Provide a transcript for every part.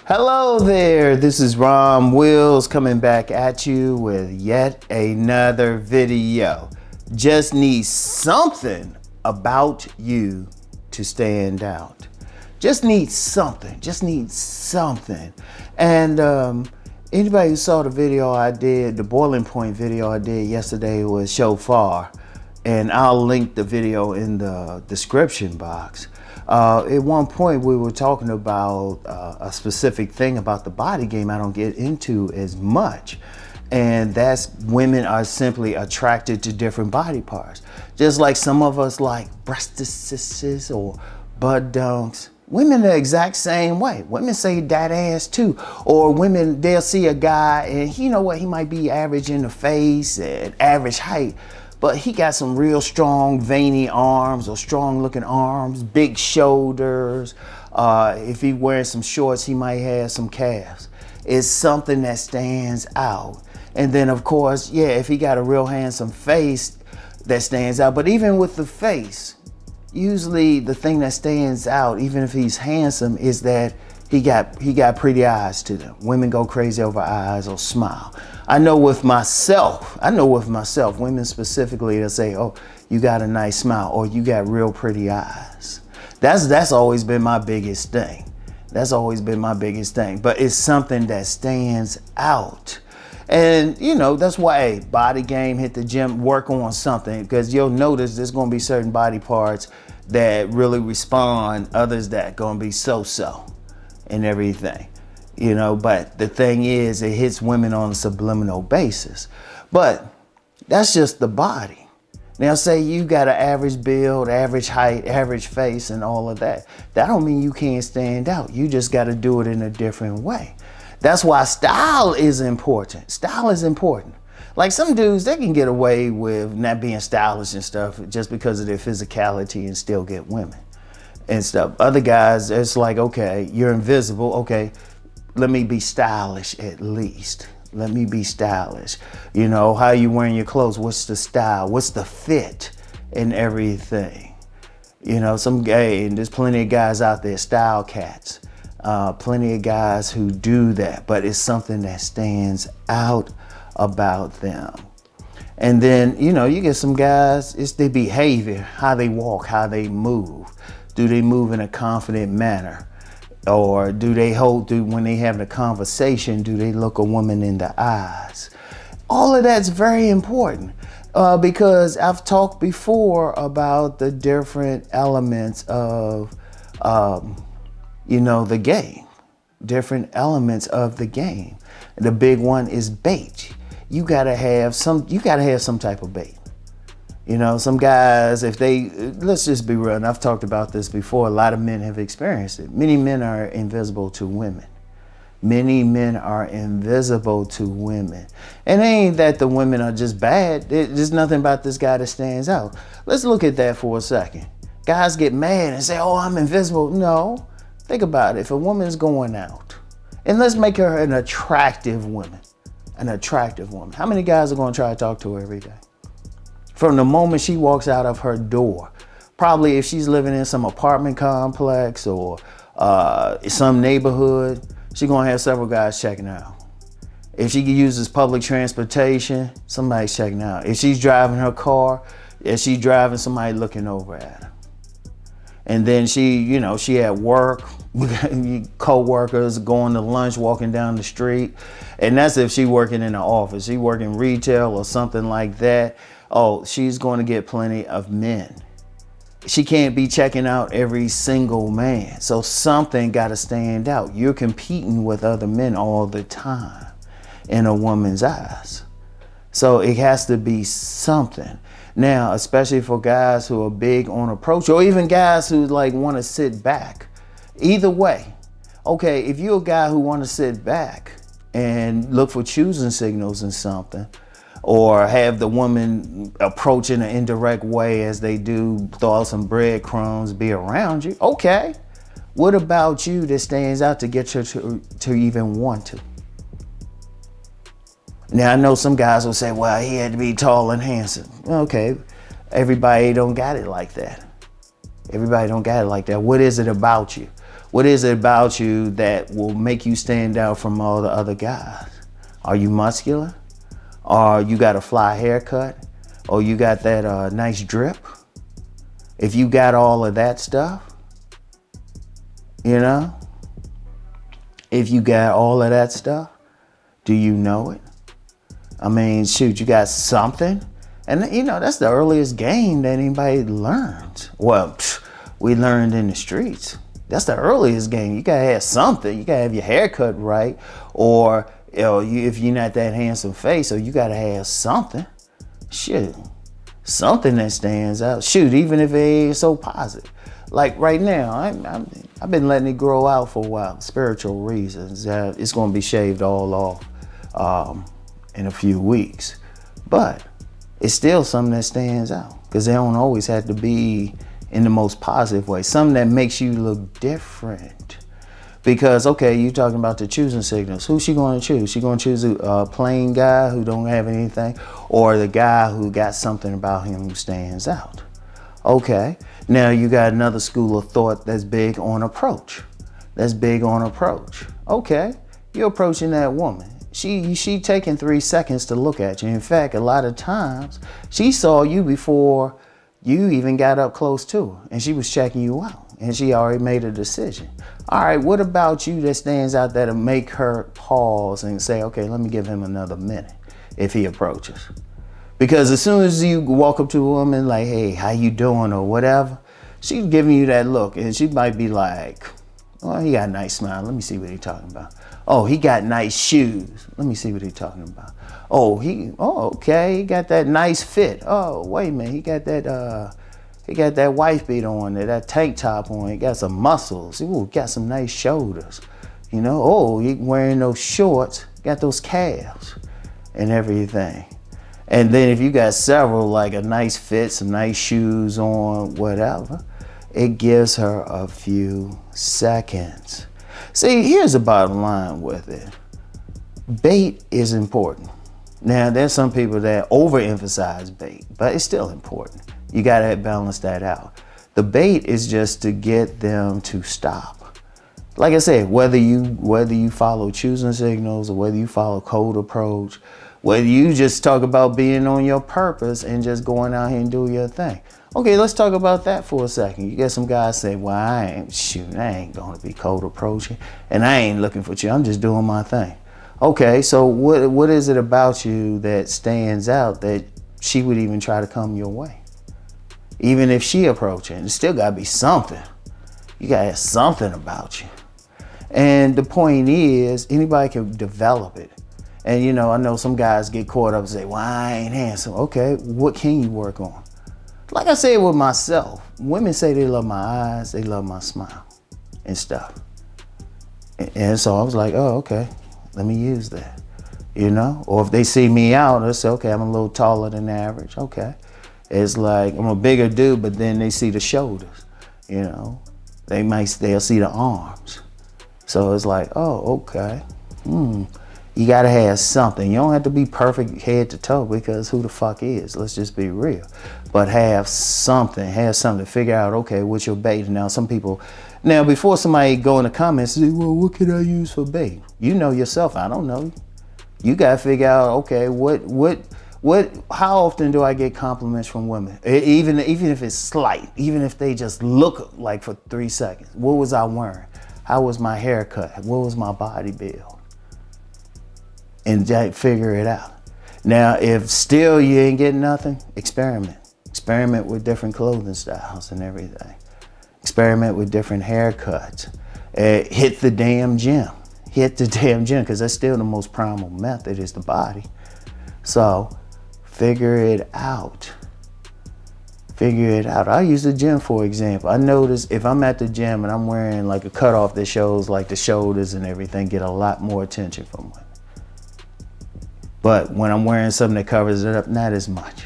Hello there, this is Rom Wills coming back at you with yet another video. Just need something about you to stand out. Just need something. And anybody who saw the video I did, the boiling point video I did yesterday was Shofar. And I'll link the video in the description box. At one point we were talking about a specific thing about the body game I don't get into as much. And that's women are simply attracted to different body parts. Just like some of us like breastises or butt dunks. Women the exact same way. Women say that ass too. Or women, they'll see a guy and you know what, he might be average in the face and average height, but he got some real strong veiny arms or strong looking arms, big shoulders. If he wearing some shorts, he might have some calves. It's something that stands out. And then of course, yeah, if he got a real handsome face, that stands out. But even with the face, usually the thing that stands out, even if he's handsome, is that he got pretty eyes to them. Women go crazy over eyes or smile. I know with myself, women specifically, they'll say, oh, you got a nice smile or you got real pretty eyes. That's always been my biggest thing. But it's something that stands out. And you know, that's why, hey, body game, hit the gym, work on something, because you'll notice there's gonna be certain body parts that really respond, others that gonna be so-so and everything, you know. But the thing is, it hits women on a subliminal basis. But that's just the body. Now say you got an average build, average height, average face and all of that. That don't mean you can't stand out. You just got to do it in a different way. That's why style is important. Like some dudes, they can get away with not being stylish and stuff just because of their physicality and still get women and stuff. Other guys, it's like, okay, you're invisible. Okay, let me be stylish at least. You know, how you wearing your clothes? What's the style? What's the fit and everything? You know, and there's plenty of guys out there, style cats. Plenty of guys who do that, but it's something that stands out about them. And then, you know, you get some guys, it's their behavior, how they walk, how they move. Do they move in a confident manner? Or do when they having a conversation, do they look a woman in the eyes? All of that's very important because I've talked before about the different elements of you know, the game, different elements of the game. The big one is bait. You gotta have some type of bait. You know, some guys, let's just be real, and I've talked about this before, a lot of men have experienced it. Many men are invisible to women. And it ain't that the women are just bad. There's nothing about this guy that stands out. Let's look at that for a second. Guys get mad and say, oh, I'm invisible. No. Think about it. If a woman's going out, and let's make her an attractive woman. How many guys are going to try to talk to her every day? From the moment she walks out of her door, probably if she's living in some apartment complex or some neighborhood, she's going to have several guys checking her out. If she uses public transportation, somebody's checking her out. If she's driving her car, somebody looking over at her. And then she at work, co-workers going to lunch, walking down the street. And that's if she working in an office. She working retail or something like that. Oh, she's going to get plenty of men. She can't be checking out every single man. So something got to stand out. You're competing with other men all the time in a woman's eyes. So it has to be something. Now, especially for guys who are big on approach, or even guys who like want to sit back. Either way, okay, if you're a guy who want to sit back and look for choosing signals in something, or have the woman approach in an indirect way as they do, throw out some breadcrumbs, be around you, okay. What about you that stands out to get you to even want to? Now, I know some guys will say, well, he had to be tall and handsome. Okay, everybody don't got it like that. What is it about you? What is it about you that will make you stand out from all the other guys? Are you muscular? Or you got a fly haircut? Or you got that nice drip? If you got all of that stuff, you know, if you got all of that stuff, do you know it? I mean, shoot, you got something? And you know, that's the earliest game that anybody learns. Well, we learned in the streets. That's the earliest game. You gotta have something. You gotta have your haircut right, or if you're not that handsome face, so you gotta have something. Shit, something that stands out. Shoot, even if it ain't so positive. Like right now, I've been letting it grow out for a while, spiritual reasons. It's gonna be shaved all off in a few weeks, but it's still something that stands out because they don't always have to be in the most positive way. Something that makes you look different. Because, okay, you're talking about the choosing signals. Who's she going to choose? She going to choose a plain guy who don't have anything, or the guy who got something about him who stands out? Okay, now you got another school of thought that's big on approach. Okay, you're approaching that woman. She taking 3 seconds to look at you. In fact, a lot of times, she saw you before you even got up close to her, and she was checking you out, and she already made a decision. All right, what about you that stands out that'll make her pause and say, okay, let me give him another minute if he approaches? Because as soon as you walk up to a woman like, hey, how you doing or whatever, she's giving you that look, and she might be like, oh, he got a nice smile. Let me see what he's talking about. Oh, he got nice shoes. Let me see what he's talking about. Oh, okay, he got that nice fit. Oh, wait a minute, he got that wife beat on there, that tank top on. He got some muscles. Ooh, got some nice shoulders. You know, oh, he wearing those shorts, got those calves and everything. And then if you got several, like a nice fit, some nice shoes on, whatever, it gives her a few seconds. See, here's the bottom line with it. Bait is important. Now, there's some people that overemphasize bait, but it's still important. You gotta balance that out. The bait is just to get them to stop. Like I said, whether you follow choosing signals or whether you follow cold approach, whether you just talk about being on your purpose and just going out here and do your thing. Okay, let's talk about that for a second. You get some guys say, well, I ain't gonna be cold approaching and I ain't looking for you. I'm just doing my thing. Okay, so what is it about you that stands out that she would even try to come your way? Even if she approaching, it still gotta be something. You gotta have something about you. And the point is, anybody can develop it. And you know, I know some guys get caught up and say, well, I ain't handsome. Okay, what can you work on? Like I said with myself, women say they love my eyes, they love my smile and stuff. And so I was like, oh, okay, let me use that, you know? Or if they see me out, they say, okay, I'm a little taller than average, okay. It's like, I'm a bigger dude, but then they see the shoulders, you know? They'll see the arms. So it's like, oh, okay, You gotta have something. You don't have to be perfect head to toe because who the fuck is? Let's just be real. But have something to figure out, okay, what's your bait? Now some people, before somebody go in the comments and say, well, what can I use for bait? You know yourself, I don't know. You gotta figure out, okay, how often do I get compliments from women? Even if it's slight, even if they just look like for 3 seconds. What was I wearing? How was my haircut? What was my body build? And figure it out. Now, if still you ain't getting nothing, experiment. Experiment with different clothing styles and everything. Experiment with different haircuts. Hit the damn gym. Because that's still the most primal method is the body. So figure it out. I use the gym for example. I notice if I'm at the gym and I'm wearing like a cutoff that shows like the shoulders and everything, get a lot more attention from women. But when I'm wearing something that covers it up, not as much.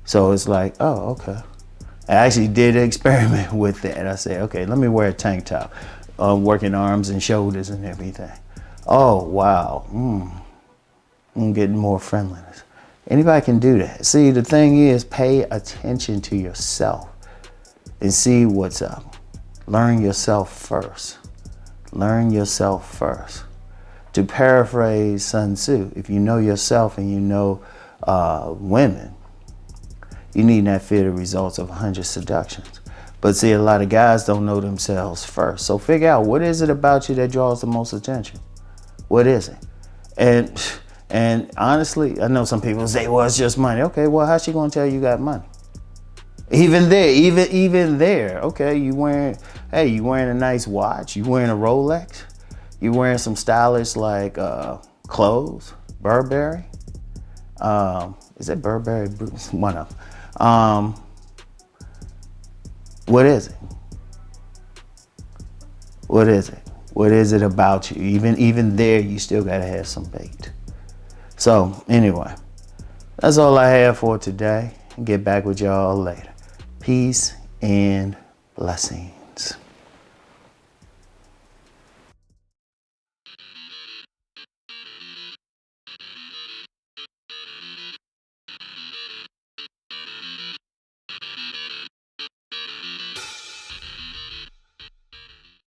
So it's like, oh, okay. I actually did an experiment with that. I said, okay, let me wear a tank top, working arms and shoulders and everything. Oh, wow. I'm getting more friendliness. Anybody can do that. See, the thing is, pay attention to yourself and see what's up. Learn yourself first. Learn yourself first. To paraphrase Sun Tzu, if you know yourself and you know women, you need not fear the results of 100 seductions. But see, a lot of guys don't know themselves first. So figure out, what is it about you that draws the most attention? What is it? And honestly, I know some people say, well, it's just money. Okay, well, how's she gonna tell you got money? Even there, okay, you wearing a nice watch, you wearing a Rolex, you wearing some stylish like clothes, Burberry. Is it Burberry? One of them. What is it? What is it? What is it about you? Even there, you still gotta have some bait. So anyway, that's all I have for today. Get back with y'all later. Peace and blessings.